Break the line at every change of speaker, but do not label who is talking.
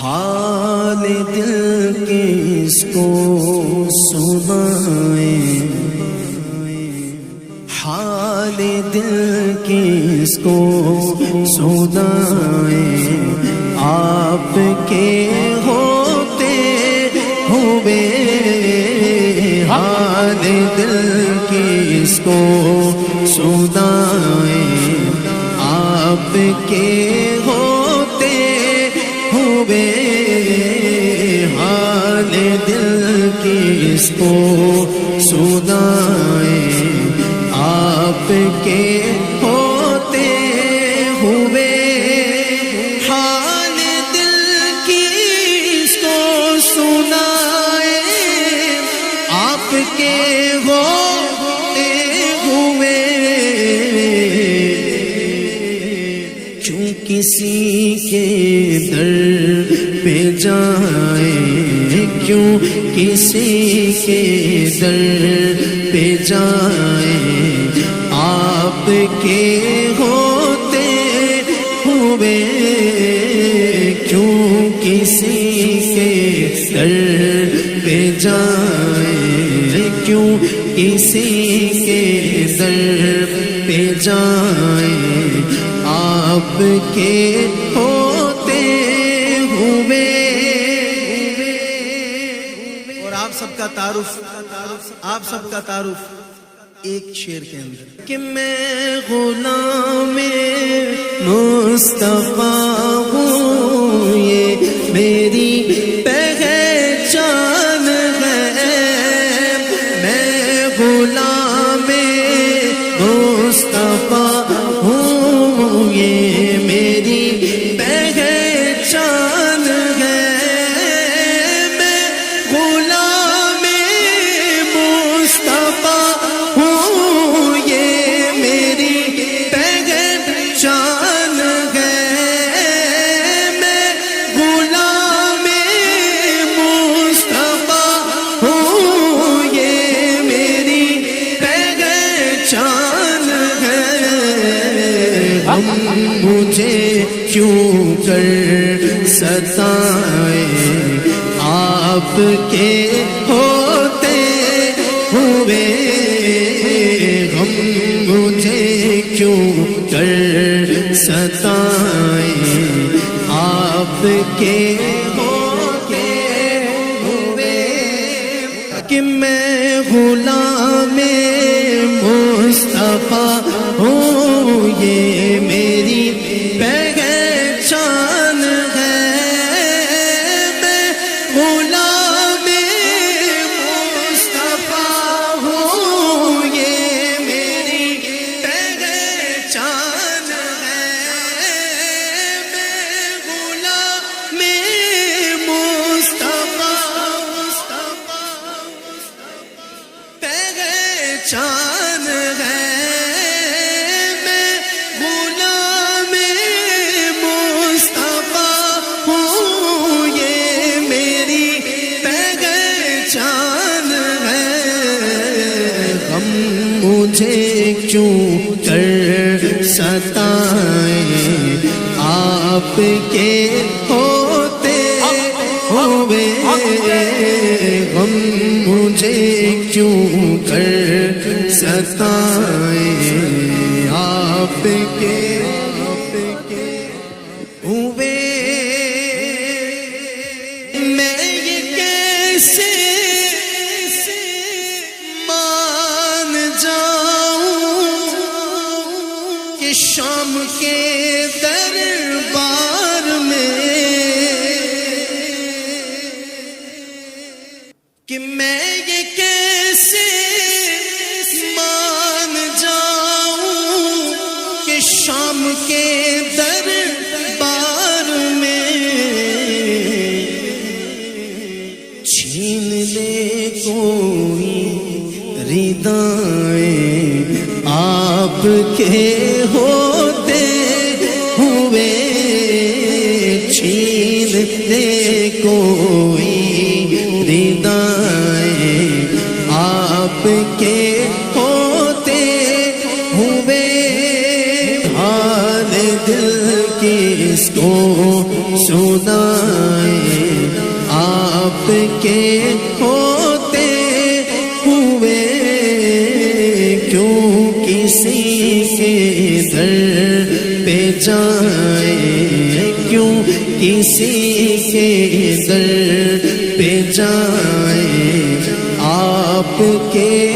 حال دل کس کو سنائیں، حال دل کس کو سنائیں، آپ کے ہوتے ہوئے حال دل کس کو سنائیں، آپ کے ہوتے ہوئے حال دل کس کو سنائیں، آپ کے ہوتے ہوئے حال دل کس کو سنائیں، آپ کے ہوتے ہوئے کیوں کسی کے در پہ جائیں، کیوں کسی کے در پہ جائیں، آپ کے ہوتے ہوئے کیوں کسی کے در پہ جائیں، کیوں کسی کے در پہ جائیں، آپ کے ہوتے ہوئے۔ اور آپ سب کا تعارف، آپ سب کا تعارف ایک شعر کے اندر کہ میں غلام مصطفیٰ ہوں، یہ میری پہچان ہے، میں غلام مصطفیٰ ہوں، یہ میری پہچان ہے، میں غلام مصطفیٰ ہوں، یہ میری پہچان ہے، میں غلام مصطفیٰ ہوں، یہ میری پہچان ہے، ہم مجھے کیوں کر ستائیں، آپ کے ہوتے ہوئے ہم مجھے کیوں کر ستائیں، آپ کے ہوتے ہوئے کہ میں غلام مصطفیٰ ہوں، یہ میری پہچان ہے، میں غلام مصطفیٰ ہوں، یہ میری پہچان ہے، میں غلام مصطفیٰ پہچان ہے، میں غلام مصطفیٰ ہوں، یہ میری پہچان ہے، ہم مجھے کیوں کر ستائیں، آپ کے ہوتے ہوئے ہم مجھے کیوں کر ستائیں، آپ کے ہوئے میں یہ کیسے مان جاؤں کہ شام کے دربار میں، کہ میں یہ کیسے مان جاؤں کہ شام کے دربار میں چھین لے کوئی ردائیں، آپ کے ہوتے ہوئے چھین لے کوئی ردائیں، آپ کے ہوتے ہوئے حال دل کس کو کو سنائے آپ کے ہوتے ہوئے کیوں کسی کے در پہ جائیں کیوں کسی کے در پہ جائیں آپ کے